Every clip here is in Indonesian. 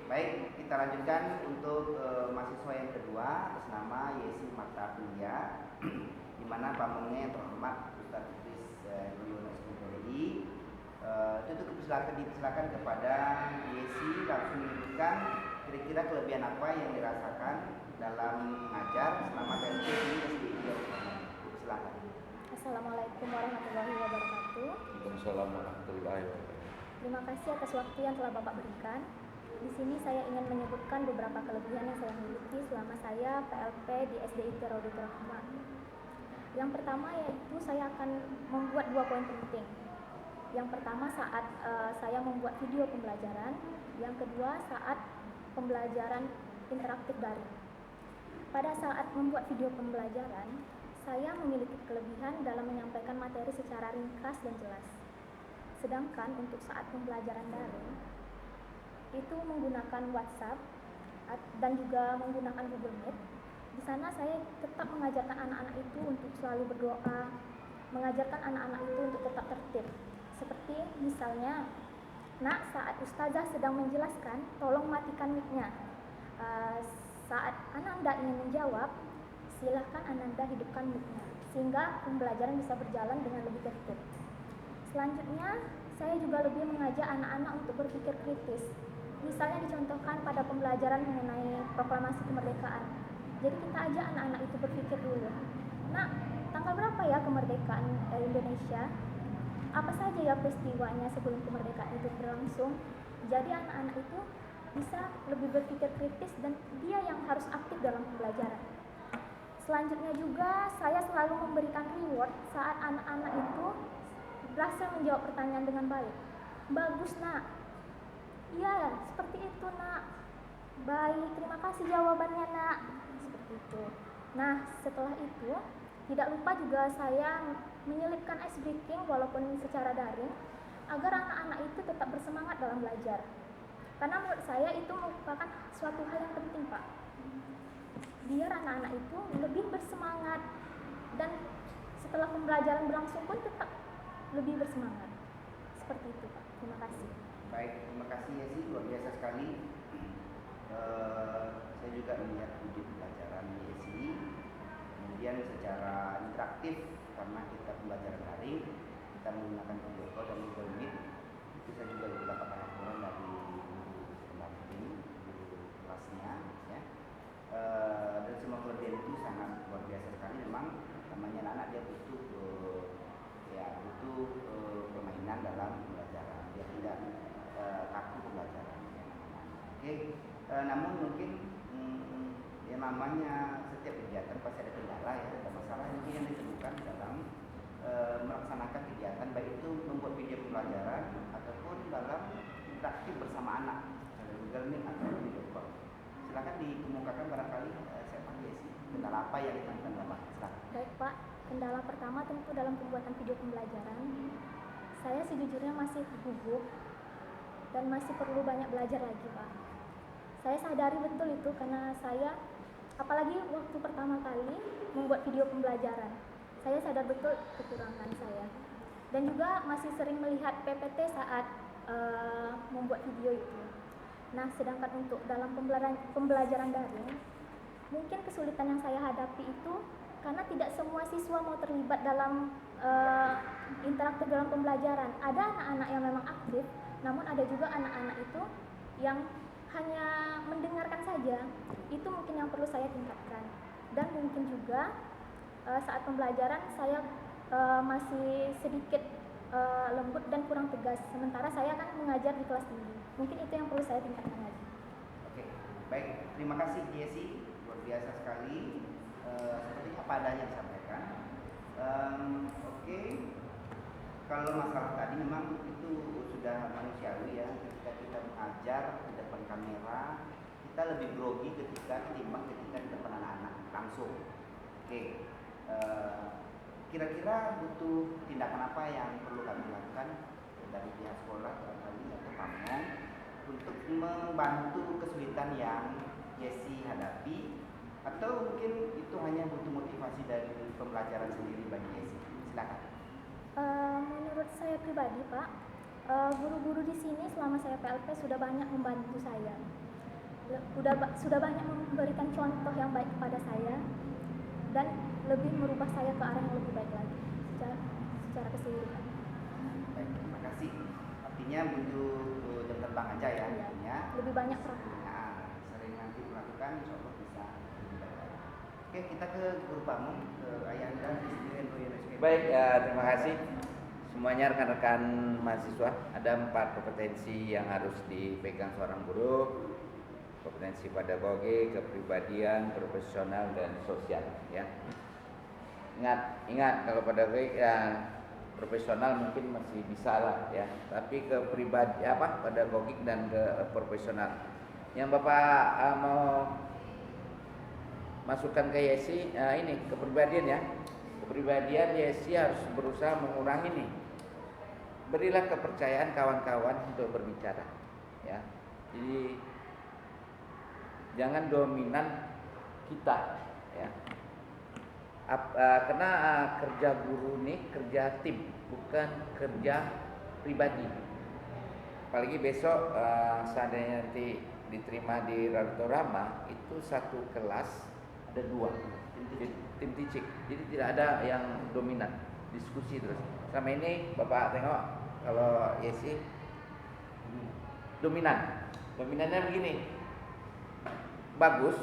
Baik, kita lanjutkan untuk mahasiswa yang kedua atas nama Yesi Marta Aprilia, di mana pamongnya yang terhormat Ustaz Idris Yono SPPDI. Itu dipersilakan kepada Yesi langsung menyebutkan kira-kira kelebihan apa yang dirasakan dalam mengajar selama PLP di SDI. Silakan. Assalamualaikum warahmatullahi wabarakatuh. Waalaikumsalam warahmatullahi wabarakatuh. Terima kasih atas waktu yang telah Bapak berikan. Di sini saya ingin menyebutkan beberapa kelebihan yang saya miliki selama saya PLP di SDI Rodotul Rahmah. Yang pertama yaitu saya akan membuat 2 poin penting. Yang pertama saat saya membuat video pembelajaran, yang kedua saat pembelajaran interaktif daring. Pada saat membuat video pembelajaran, saya memiliki kelebihan dalam menyampaikan materi secara ringkas dan jelas. Sedangkan untuk saat pembelajaran daring, itu menggunakan WhatsApp dan juga menggunakan Google Meet. Di sana saya tetap mengajarkan anak-anak itu untuk selalu berdoa, mengajarkan anak-anak itu untuk tetap tertib. Seperti misalnya, nak, saat ustazah sedang menjelaskan, tolong matikan mic-nya. Saat Ananda ingin menjawab, silahkan Ananda hidupkan mic-nya, sehingga pembelajaran bisa berjalan dengan lebih tertib. Selanjutnya, saya juga lebih mengajak anak-anak untuk berpikir kritis. Misalnya dicontohkan pada pembelajaran mengenai proklamasi kemerdekaan. Jadi kita ajak anak-anak itu berpikir dulu. Nah, tanggal berapa ya kemerdekaan Indonesia? Apa saja ya peristiwanya sebelum kemerdekaan itu berlangsung? Jadi anak-anak itu bisa lebih berpikir kritis dan dia yang harus aktif dalam pembelajaran. Selanjutnya juga saya selalu memberikan reward saat anak-anak itu berhasil menjawab pertanyaan dengan baik. Bagus, nak. Iya, seperti itu, nak. Baik, terima kasih jawabannya, nak. Seperti itu. Nah, setelah itu, tidak lupa juga saya menyelipkan ice breaking walaupun secara daring, agar anak-anak itu tetap bersemangat dalam belajar. Karena menurut saya itu merupakan suatu hal yang penting, Pak. Biar anak-anak itu lebih bersemangat dan setelah pembelajaran berlangsung pun tetap lebih bersemangat. Seperti itu, Pak. Terima kasih. Baik, terima kasih ya sih, luar biasa sekali. Saya juga melihat video pembelajaran Yesi, kemudian secara interaktif karena kita pembelajaran daring, kita menggunakan video call dan Google Meet. Itu saya juga mendapatkan laporan dari guru pendamping, guru kelasnya, ya. Dan semua kelebihan itu sangat luar biasa sekali. Memang namanya anak dia butuh permainan dalam pembelajaran, dia tidak kaku pembelajaran. Oke, namun mungkin yang namanya setiap kegiatan pasti ada kendala ya, ada masalah mungkin yang ditemukan dalam melaksanakan kegiatan, baik itu membuat video pembelajaran ataupun dalam interaktif bersama anak, Google Meet atau video call. Silakan dikemukakan barangkali siapa sih kendala apa yang ditemukan Bapak. Silakan. Baik, Pak. Kendala pertama tentu dalam pembuatan video pembelajaran. Saya sejujurnya masih gugup dan masih perlu banyak belajar lagi, Pak. Saya sadari betul itu karena saya, apalagi waktu pertama kali membuat video pembelajaran, saya sadar betul kekurangan saya. Dan juga masih sering melihat PPT saat membuat video itu. Nah, sedangkan untuk dalam pembelajaran daring, mungkin kesulitan yang saya hadapi itu karena tidak semua siswa mau terlibat dalam interaktif dalam pembelajaran. Ada anak-anak yang memang aktif, namun ada juga anak-anak itu yang hanya mendengarkan saja. Itu mungkin yang perlu saya tingkatkan. Dan mungkin juga saat pembelajaran saya masih sedikit lembut dan kurang tegas. Sementara saya kan mengajar di kelas tinggi. Mungkin itu yang perlu saya tingkatkan lagi. Oke, baik. Terima kasih Yesi, luar biasa sekali. Sepertinya apa adanya disampaikan. Oke. Kalau masalah tadi memang itu sudah manusiawi ya, ketika kita mengajar di depan kamera, kita lebih grogi ketimbang ketika di depan anak-anak langsung. Oke, kira-kira butuh tindakan apa yang perlu kami lakukan dari pihak sekolah barangkali atau pamong untuk membantu kesulitan yang Yesi hadapi, atau mungkin itu hanya butuh motivasi dari pembelajaran sendiri bagi Yesi? Silakan. Menurut saya pribadi, Pak, guru-guru di sini selama saya PLP sudah banyak membantu saya. sudah banyak memberikan contoh yang baik kepada saya dan lebih merubah saya ke arah yang lebih baik lagi secara keseluruhan. Baik, terima kasih. Artinya butuh jam terbang aja ya, Iya. artinya. Lebih banyak praktik. Nah, sering nanti melakukan, insya Allah bisa lebih baik. Oke, kita ke guru Pamu, ke Ayah Anda, Istri Henry RSK. Baik, terima kasih semuanya rekan-rekan mahasiswa. Ada 4 kompetensi yang harus dipegang seorang guru. Kompetensi pedagogik, kepribadian, profesional, dan sosial. Ya, ingat kalau pedagogik ya, profesional mungkin masih bisa lah ya, tapi pedagogik dan ke profesional. Yang Bapak mau masukkan ke Yesi ini kepribadian ya. Kepribadian Yesi harus berusaha mengurangi nih. Berilah kepercayaan kawan-kawan untuk berbicara ya. Jadi jangan dominan kita ya. Karena kerja guru ini kerja tim, bukan kerja pribadi. Apalagi besok seandainya nanti diterima di Rama itu satu kelas ada 2 tim teaching. Jadi tidak ada yang dominan, diskusi terus. Sama ini Bapak tengok kalau Yesi dominannya begini. Bagus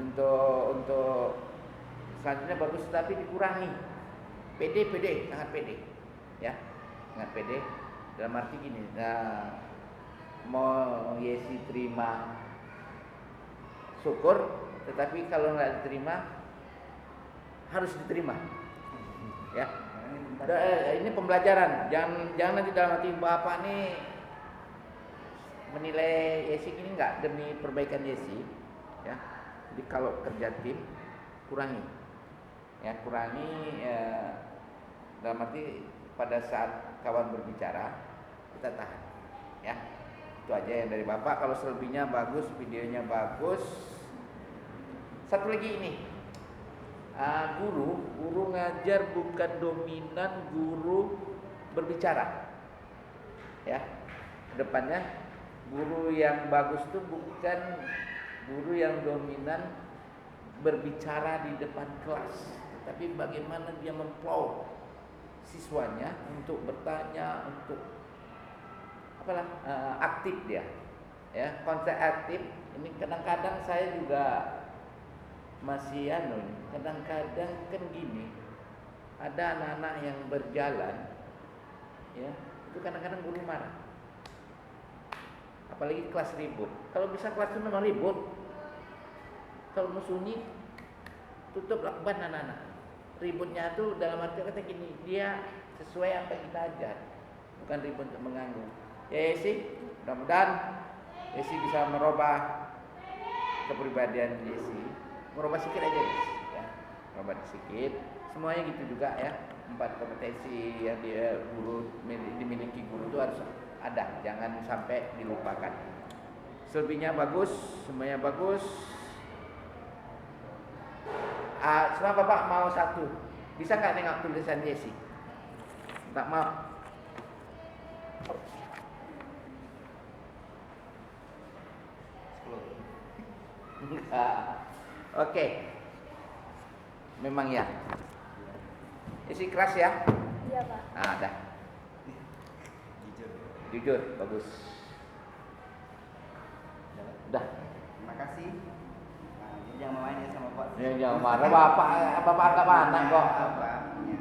untuk selanjutnya bagus, tapi dikurangi. Pede, sangat pede. Ya, sangat pede. Dalam arti gini, mau Yesi terima syukur, tetapi kalau nggak diterima harus diterima. Ya, ini pembelajaran. Jangan nanti dalam hati Bapak nih menilai Yesi ini enggak demi perbaikan Yesi ya. Jadi kalau kerja tim kurangi dalam arti pada saat kawan berbicara kita tahan ya. Itu aja yang dari Bapak. Kalau selebihnya bagus, videonya bagus. Satu lagi ini guru ngajar bukan dominan, guru berbicara ya. Kedepannya guru yang bagus itu bukan guru yang dominan berbicara di depan kelas, tapi bagaimana dia memplow siswanya untuk bertanya, untuk aktif dia. Ya, konsep aktif ini kadang-kadang saya juga masih kadang-kadang kan gini, ada anak-anak yang berjalan ya, itu kadang-kadang guru marah. Apalagi kelas ribut. Kalau bisa kelas itu memang ribut. Kalau mau sunyi, tutup lakban anak-anak. Ributnya itu dalam arti kata gini, dia sesuai apa yang kita ajar, bukan ribut untuk mengganggu. Ya Yesi, mudah-mudahan Yesi bisa merubah kepribadian Yesi. Merubah sedikit aja ya. Merubah sedikit. Semuanya gitu juga ya. 4 kompetensi yang dimiliki guru itu harus ada, jangan sampai dilupakan. Selebihnya bagus, semuanya bagus. Semua Bapak mau satu, bisa nggak nengok tulisan Yesi? Tak mau. Oke. Memang ya. Yesi keras ya? Iya Pak. Dah. Jujur, bagus. Udah. Terima kasih. Nah, jangan main ya sama Pak. Ya, jangan marah Bapak agak mana kok. Bapaknya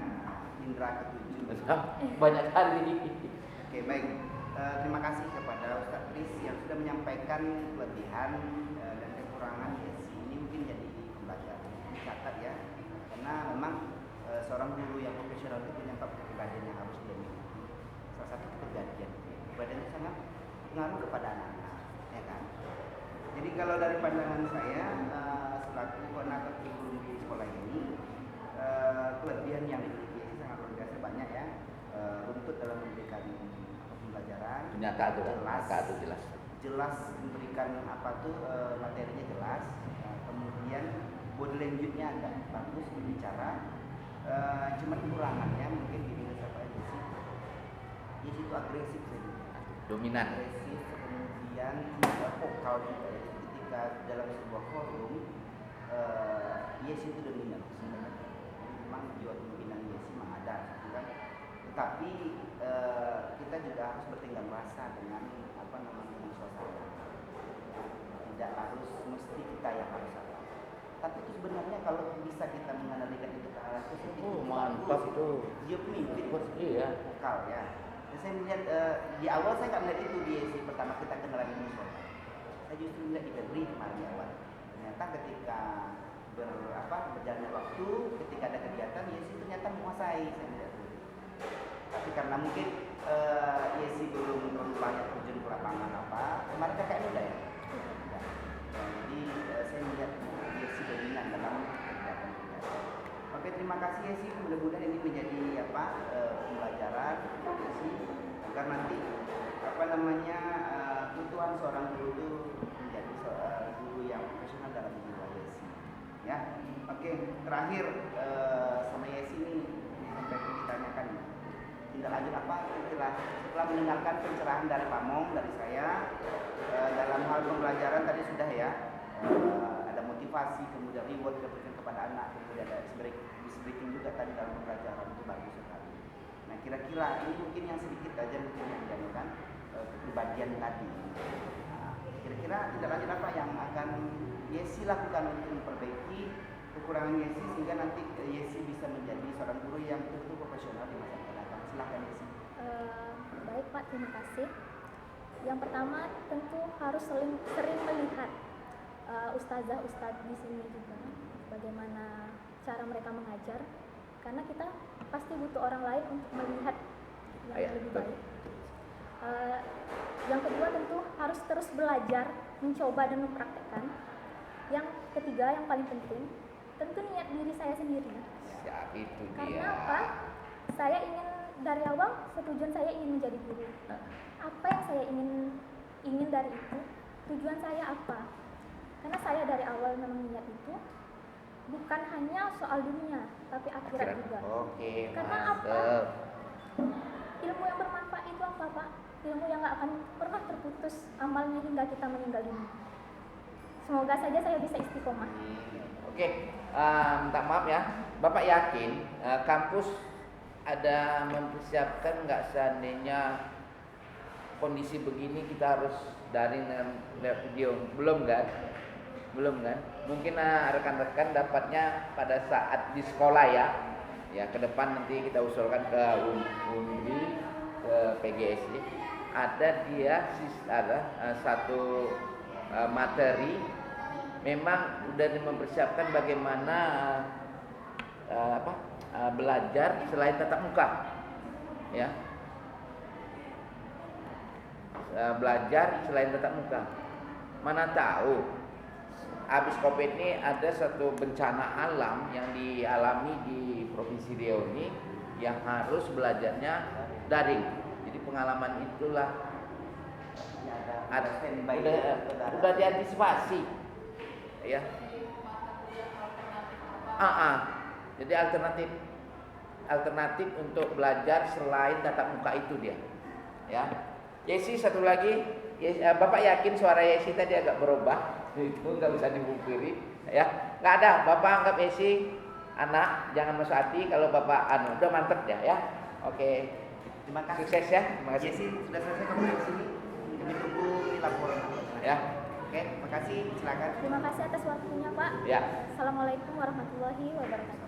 Indra ke-7. Banyak kali. Oke, baik. Terima kasih kepada Ustadz Kris yang sudah menyampaikan kelebihan dan kekurangan Yesi. Ini mungkin jadi pembelajaran. Dicatat ya. Karena memang seorang guru yang profesional itu punya 4 kepribadian yang harus dia miliki. Salah satu kepribadian itu sangat pengaruh kepada anak-anak, ya kan? Jadi kalau dari pandangan saya selaku anak guru di sekolah ini, kelebihan yang dimiliki Yesi sangat luar biasa banyak ya. Runtut dalam memberikan pembelajaran, Nyata itu jelas memberikan materinya jelas, kemudian body language-nya agak bagus berbicara. Cuman kekurangannya mungkin gini siapa Yesi itu agresif saja. Dominan. Agresif, kemudian tidak vokal juga ya. ketika dalam sebuah forum yes itu dominan sebenarnya. Memang jiwa kepemimpinan yes memang ada, gitu kan. Tetapi kita juga harus bertingkah rasa dengan suasana. Tidak harus mesti kita yang harus ada. Tapi itu sebenarnya kalau bisa kita menganalikan itu ke arah itu Mantap tuh. dia pemimpin Iya. vokal ya. Dan saya melihat di awal saya nggak melihat itu di si pertama kita kenalan ini. Saya justru melihat di Febri kemarin di awal. Ternyata ketika berjalannya waktu, ketika ada kegiatan, Yesi ternyata menguasai, saya melihat. Tapi karena mungkin Yesi belum terlalu banyak terjun ke lapangan kemarin KKN udah ya. Jadi saya melihat Yesi dominan dalam kegiatan-kegiatan. Oke, terima kasih Yesi. Mudah-mudahan ini menjadi pembelajaran Yesi agar nanti kebutuhan seorang guru itu menjadi guru yang profesional dalam jiwa Yesi. Ya, oke. Terakhir sama Yesi ini sampai ditanyakan tindak lanjut apa setelah mendengarkan pencerahan dari Pak Mong, dari saya dalam hal pembelajaran tadi sudah ya, ada motivasi, kemudian reward diberikan kepada anak, kemudian ada breaking juga tadi dalam pembelajaran, itu bagus sekali. Nah, kira-kira ini mungkin yang sedikit aja mungkin yang dijanjikan kepribadian tadi. Nah, kira-kira tindak lanjut apa yang akan Yesi lakukan untuk memperbaiki kekurangan Yesi sehingga nanti Yesi bisa menjadi seorang guru yang betul-betul profesional di masa mendatang. Silakan Yesi. Baik Pak, terima kasih. Yang pertama tentu harus sering melihat ustazah-ustadz di sini juga bagaimana cara mereka mengajar, karena kita pasti butuh orang lain untuk melihat yang lebih baik. Yang kedua tentu harus terus belajar, mencoba dan mempraktekkan. Yang ketiga yang paling penting tentu niat diri saya sendiri. Ya, itu dia. Karena apa? Saya ingin dari awal tujuan saya ingin menjadi guru. Apa yang saya ingin dari itu? Tujuan saya apa? Karena saya dari awal memang niat itu bukan hanya soal dunia, tapi akhirat juga. Oke. Karena apa? Ilmu yang bermanfaat itu apa, Pak? Ilmu yang nggak akan pernah terputus amalnya hingga kita meninggal dunia. Semoga saja saya bisa istiqomah. Oke, minta maaf ya, Bapak yakin kampus ada mempersiapkan nggak seandainya kondisi begini kita harus daring dengan video? Belum kan? Mungkin rekan-rekan dapatnya pada saat di sekolah ya. Ya, ke depan nanti kita usulkan ke UNRI, ke PGSD. Ada satu materi memang sudah mempersiapkan bagaimana belajar selain tatap muka, ya. Belajar selain tatap muka. Mana tahu habis Covid ini ada satu bencana alam yang dialami di Provinsi Riau ini yang harus belajarnya daring. Jadi pengalaman itulah udah diantisipasi, ya. Jadi alternatif untuk belajar selain tatap muka itu dia, ya. Yesi satu lagi, Bapak yakin suara Yesi tadi agak berubah? Itu nggak bisa dipungkiri, ya. Nggak ada, Bapak anggap Yesi anak, jangan masuk hati kalau Bapak udah mantep ya. Oke. Terima kasih. Sukses ya. Terima kasih. Yesi sudah selesai kamu di sini. Kami tunggu di laporan. Ya. Oke, terima kasih. Silakan. Terima kasih atas waktunya, Pak. Ya. Assalamualaikum warahmatullahi wabarakatuh.